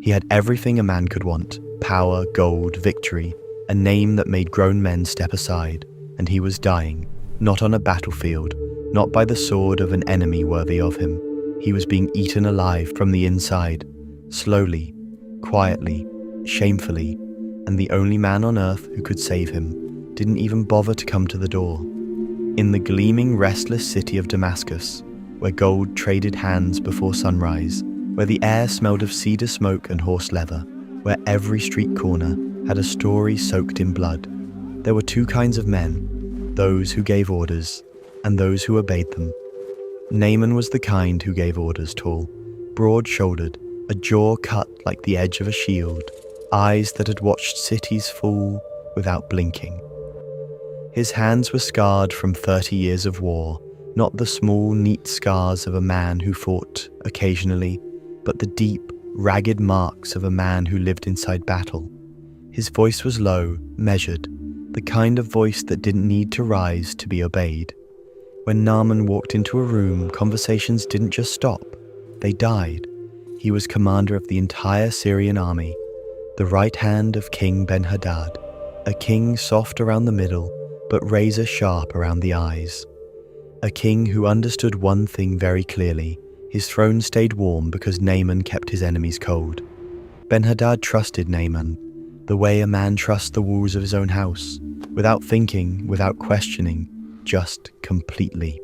He had everything a man could want: power, gold, victory, a name that made grown men step aside. And he was dying, not on a battlefield, not by the sword of an enemy worthy of him. He was being eaten alive from the inside, slowly, quietly, shamefully, and the only man on earth who could save him didn't even bother to come to the door. In the gleaming, restless city of Damascus, where gold traded hands before sunrise, where the air smelled of cedar smoke and horse leather, where every street corner had a story soaked in blood, there were two kinds of men: those who gave orders and those who obeyed them. Naaman was the kind who gave orders: tall, broad-shouldered, a jaw cut like the edge of a shield, eyes that had watched cities fall without blinking. His hands were scarred from 30 years of war, not the small, neat scars of a man who fought occasionally, but the deep, ragged marks of a man who lived inside battle. His voice was low, measured, the kind of voice that didn't need to rise to be obeyed. When Naaman walked into a room, conversations didn't just stop, they died. He was commander of the entire Syrian army, the right hand of King Ben-Hadad, a king soft around the middle, but razor sharp around the eyes. A king who understood one thing very clearly: his throne stayed warm because Naaman kept his enemies cold. Ben-Hadad trusted Naaman, the way a man trusts the walls of his own house, without thinking, without questioning, just completely.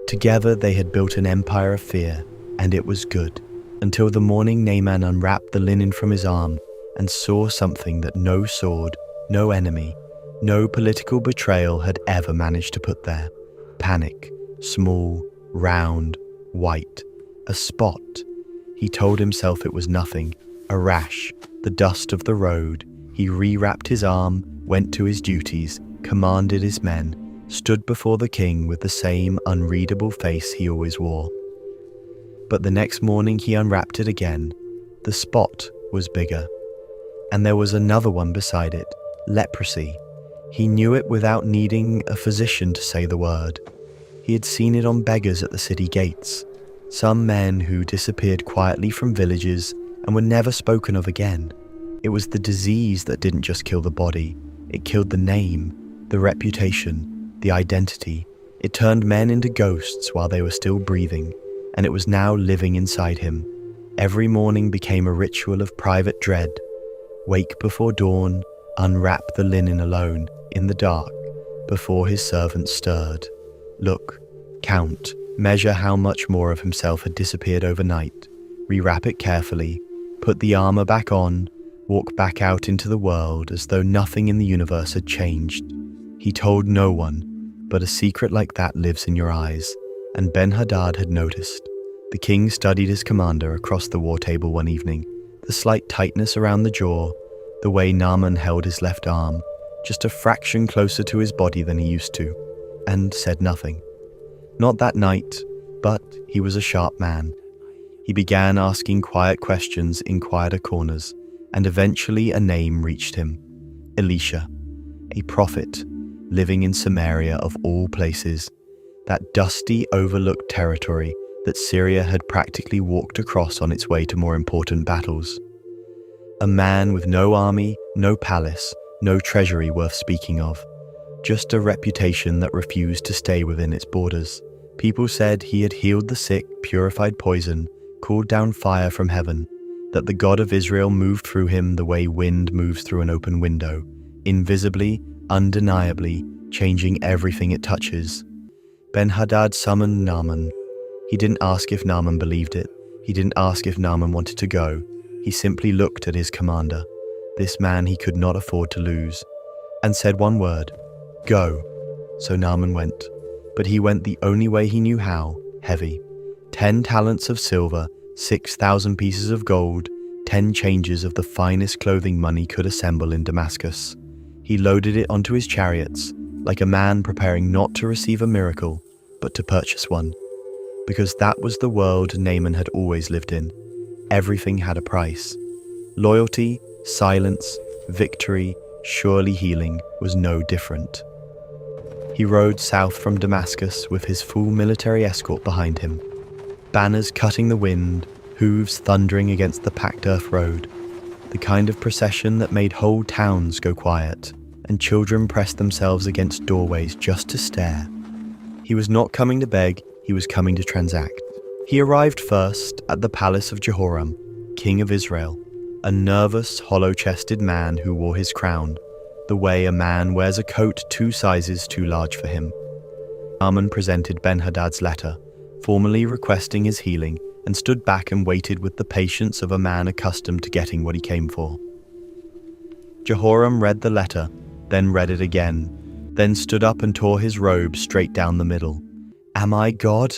Together they had built an empire of fear, and it was good, until the morning Naaman unwrapped the linen from his arm and saw something that no sword, no enemy, no political betrayal had ever managed to put there. Panic, small, round, white, a spot. He told himself it was nothing, a rash, the dust of the road. He rewrapped his arm, went to his duties, commanded his men, stood before the king with the same unreadable face he always wore. But the next morning he unwrapped it again. The spot was bigger. And there was another one beside it: leprosy. He knew it without needing a physician to say the word. He had seen it on beggars at the city gates, some men who disappeared quietly from villages and were never spoken of again. It was the disease that didn't just kill the body, it killed the name, the reputation, the identity. It turned men into ghosts while they were still breathing, and it was now living inside him. Every morning became a ritual of private dread. Wake before dawn, unwrap the linen alone, in the dark, before his servants stirred. Look, count, measure how much more of himself had disappeared overnight, rewrap it carefully, put the armor back on, walk back out into the world as though nothing in the universe had changed. He told no one, but a secret like that lives in your eyes, and Ben-Hadad had noticed. The king studied his commander across the war table one evening, the slight tightness around the jaw, the way Naaman held his left arm, just a fraction closer to his body than he used to, and said nothing. Not that night, but he was a sharp man. He began asking quiet questions in quieter corners, and eventually a name reached him: Elisha, a prophet living in Samaria of all places, that dusty, overlooked territory that Syria had practically walked across on its way to more important battles. A man with no army, no palace, no treasury worth speaking of, just a reputation that refused to stay within its borders. People said he had healed the sick, purified poison, called down fire from heaven, that the God of Israel moved through him the way wind moves through an open window, invisibly, undeniably, changing everything it touches. Ben-Hadad summoned Naaman. He didn't ask if Naaman believed it. He didn't ask if Naaman wanted to go. He simply looked at his commander, this man he could not afford to lose, and said one word: "Go." So Naaman went. But he went the only way he knew how: heavy. 10 talents of silver, 6,000 pieces of gold, 10 changes of the finest clothing money could assemble in Damascus. He loaded it onto his chariots, like a man preparing not to receive a miracle, but to purchase one. Because that was the world Naaman had always lived in. Everything had a price. Loyalty, silence, victory, surely healing was no different. He rode south from Damascus with his full military escort behind him. Banners cutting the wind, hooves thundering against the packed earth road, the kind of procession that made whole towns go quiet, and children pressed themselves against doorways just to stare. He was not coming to beg, he was coming to transact. He arrived first at the palace of Jehoram, king of Israel, a nervous, hollow-chested man who wore his crown, the way a man wears a coat 2 sizes too large for him. Naaman presented Ben-Hadad's letter, formally requesting his healing, and stood back and waited with the patience of a man accustomed to getting what he came for. Jehoram read the letter, then read it again, then stood up and tore his robe straight down the middle. "Am I God?"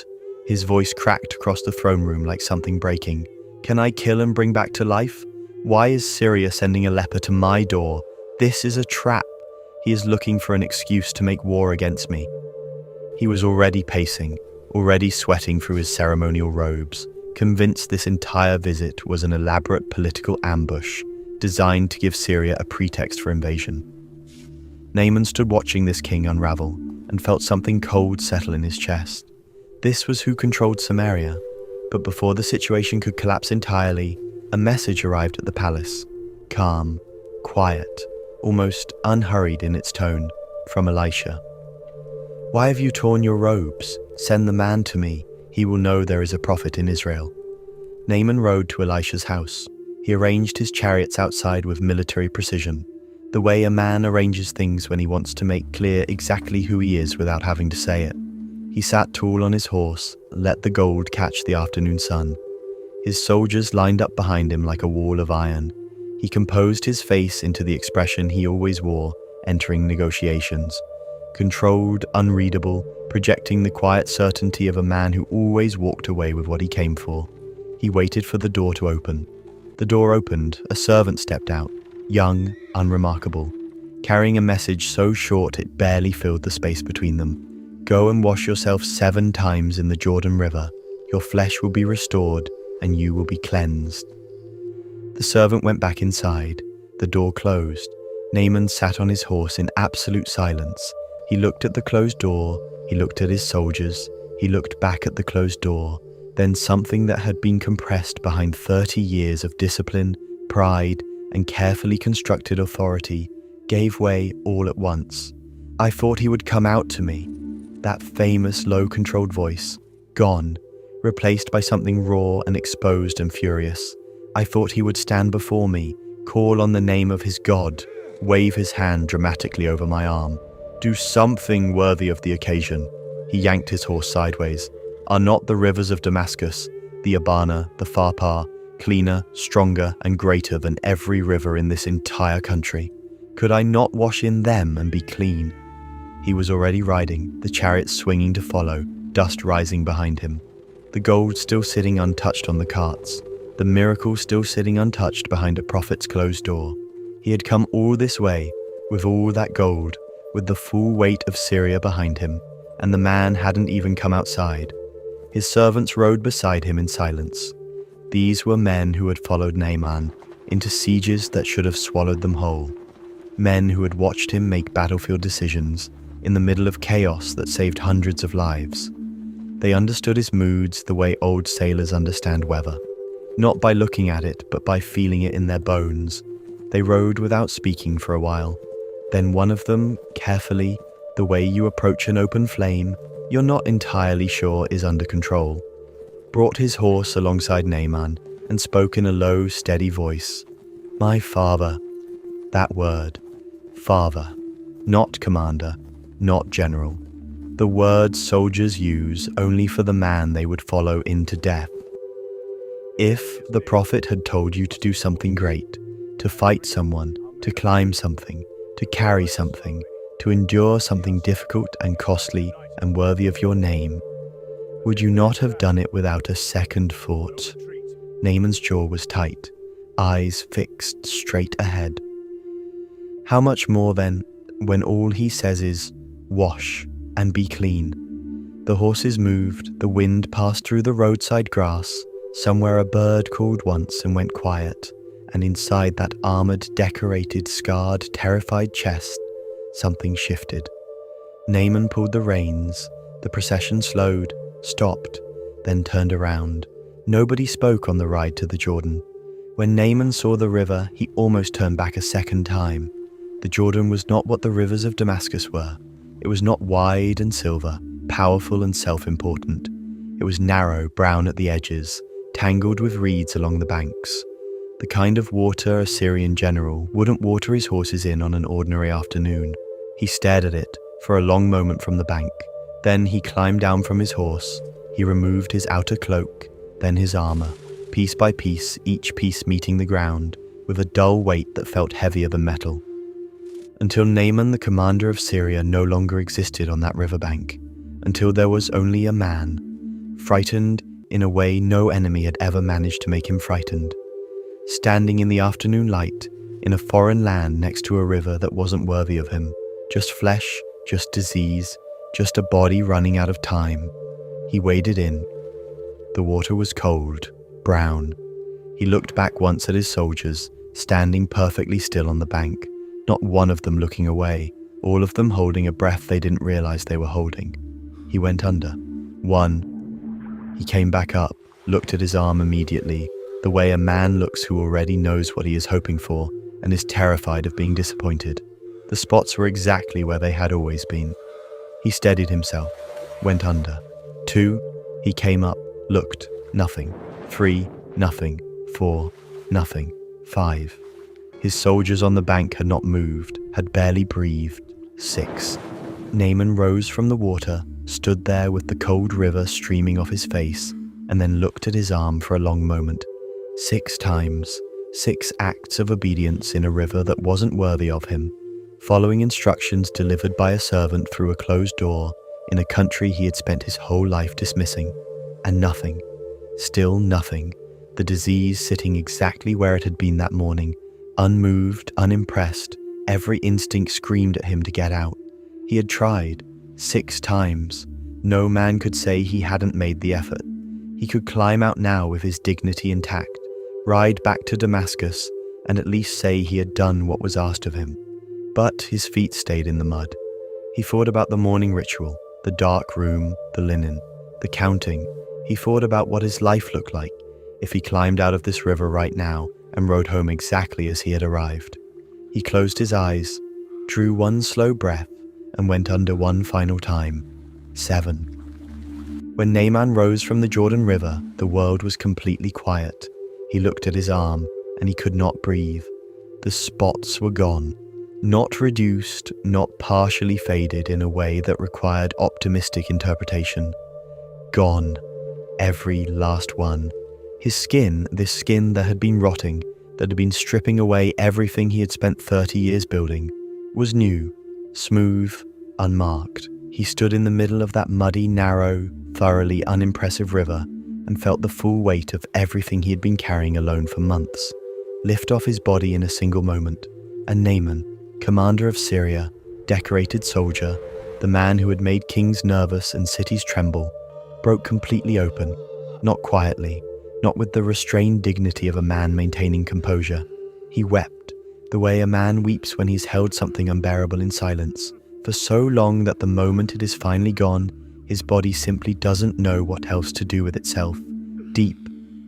His voice cracked across the throne room like something breaking. "Can I kill and bring back to life? Why is Syria sending a leper to my door? This is a trap. He is looking for an excuse to make war against me." He was already pacing, already sweating through his ceremonial robes, convinced this entire visit was an elaborate political ambush designed to give Syria a pretext for invasion. Naaman stood watching this king unravel and felt something cold settle in his chest. This was who controlled Samaria, but before the situation could collapse entirely, a message arrived at the palace, calm, quiet, almost unhurried in its tone, from Elisha. "Why have you torn your robes? Send the man to me. He will know there is a prophet in Israel." Naaman rode to Elisha's house. He arranged his chariots outside with military precision, the way a man arranges things when he wants to make clear exactly who he is without having to say it. He sat tall on his horse, let the gold catch the afternoon sun. His soldiers lined up behind him like a wall of iron. He composed his face into the expression he always wore, entering negotiations. Controlled, unreadable, projecting the quiet certainty of a man who always walked away with what he came for. He waited for the door to open. The door opened, a servant stepped out, young, unremarkable, carrying a message so short it barely filled the space between them. "Go and wash yourself 7 times in the Jordan River. Your flesh will be restored, and you will be cleansed." The servant went back inside. The door closed. Naaman sat on his horse in absolute silence. He looked at the closed door, he looked at his soldiers, he looked back at the closed door. Then something that had been compressed behind 30 years of discipline, pride, and carefully constructed authority gave way all at once. "I thought he would come out to me." That famous low-controlled voice, gone, replaced by something raw and exposed and furious. "I thought he would stand before me, call on the name of his God, wave his hand dramatically over my arm. Do something worthy of the occasion." He yanked his horse sideways. "Are not the rivers of Damascus, the Abana, the Pharpar, cleaner, stronger, and greater than every river in this entire country? Could I not wash in them and be clean?" He was already riding, the chariot swinging to follow, dust rising behind him. The gold still sitting untouched on the carts, the miracle still sitting untouched behind a prophet's closed door. He had come all this way, with all that gold, with the full weight of Syria behind him, and the man hadn't even come outside. His servants rode beside him in silence. These were men who had followed Naaman into sieges that should have swallowed them whole. Men who had watched him make battlefield decisions in the middle of chaos that saved hundreds of lives. They understood his moods the way old sailors understand weather, not by looking at it, but by feeling it in their bones. They rode without speaking for a while. Then one of them, carefully, the way you approach an open flame you're not entirely sure is under control, brought his horse alongside Naaman and spoke in a low, steady voice. "My father." That word, father, not commander, not general. The word soldiers use only for the man they would follow into death. If the prophet had told you to do something great, to fight someone, to climb something, to carry something, to endure something difficult and costly and worthy of your name, would you not have done it without a second thought? Naaman's jaw was tight, eyes fixed straight ahead. How much more then, when all he says is, "Wash and be clean." The horses moved, the wind passed through the roadside grass. Somewhere a bird called once and went quiet, and inside that armored, decorated, scarred, terrified chest, something shifted. Naaman pulled the reins. The procession slowed, stopped, then turned around. Nobody spoke on the ride to the Jordan. When Naaman saw the river, he almost turned back a second time. The Jordan was not what the rivers of Damascus were. It was not wide and silver, powerful and self-important. It was narrow, brown at the edges, tangled with reeds along the banks. The kind of water a Syrian general wouldn't water his horses in on an ordinary afternoon. He stared at it for a long moment from the bank. Then he climbed down from his horse. He removed his outer cloak, then his armor, piece by piece, each piece meeting the ground, with a dull weight that felt heavier than metal. Until Naaman, the commander of Syria, no longer existed on that riverbank. Until there was only a man, frightened in a way no enemy had ever managed to make him frightened. Standing in the afternoon light, in a foreign land next to a river that wasn't worthy of him. Just flesh, just disease, just a body running out of time. He waded in. The water was cold, brown. He looked back once at his soldiers, standing perfectly still on the bank, not one of them looking away, all of them holding a breath they didn't realize they were holding. He went under. One. He came back up, looked at his arm immediately, the way a man looks who already knows what he is hoping for and is terrified of being disappointed. The spots were exactly where they had always been. He steadied himself, went under. 2. He came up, looked, nothing. 3. Nothing. 4. Nothing. 5. His soldiers on the bank had not moved, had barely breathed. 6. Naaman rose from the water, stood there with the cold river streaming off his face, and then looked at his arm for a long moment. 6 times, 6 acts of obedience in a river that wasn't worthy of him, following instructions delivered by a servant through a closed door in a country he had spent his whole life dismissing. And nothing. Still nothing. The disease sitting exactly where it had been that morning, unmoved, unimpressed. Every instinct screamed at him to get out. He had tried 6 times. No man could say he hadn't made the effort. He could climb out now with his dignity intact, ride back to Damascus, and at least say he had done what was asked of him. But his feet stayed in the mud. He thought about the morning ritual, the dark room, the linen, the counting. He thought about what his life looked like if he climbed out of this river right now and rode home exactly as he had arrived. He closed his eyes, drew one slow breath, and went under one final time. 7. When Naaman rose from the Jordan River, the world was completely quiet. He looked at his arm, and he could not breathe. The spots were gone. Not reduced, not partially faded in a way that required optimistic interpretation. Gone. Every last one. His skin, this skin that had been rotting, that had been stripping away everything he had spent 30 years building, was new, smooth, unmarked. He stood in the middle of that muddy, narrow, thoroughly unimpressive river and felt the full weight of everything he had been carrying alone for months lift off his body in a single moment. And Naaman, commander of Syria, decorated soldier, the man who had made kings nervous and cities tremble, broke completely open, not quietly, not with the restrained dignity of a man maintaining composure. He wept, the way a man weeps when he's held something unbearable in silence, for so long that the moment it is finally gone, his body simply doesn't know what else to do with itself. Deep,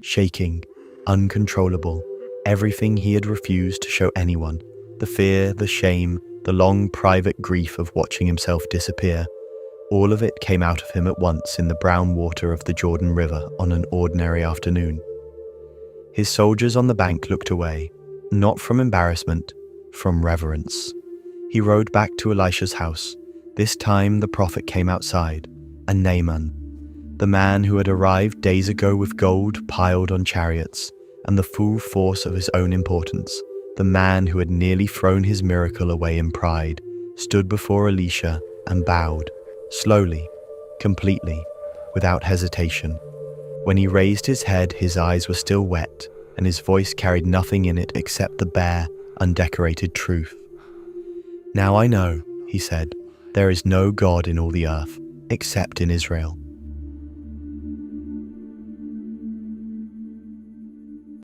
shaking, uncontrollable, everything he had refused to show anyone. The fear, the shame, the long private grief of watching himself disappear. All of it came out of him at once in the brown water of the Jordan River on an ordinary afternoon. His soldiers on the bank looked away, not from embarrassment, from reverence. He rode back to Elisha's house. This time the prophet came outside, and Naaman, the man who had arrived days ago with gold piled on chariots and the full force of his own importance, the man who had nearly thrown his miracle away in pride, stood before Elisha and bowed, slowly, completely, without hesitation. When he raised his head, his eyes were still wet, and his voice carried nothing in it except the bare, undecorated truth. "Now I know," he said, "there is no God in all the earth, except in Israel."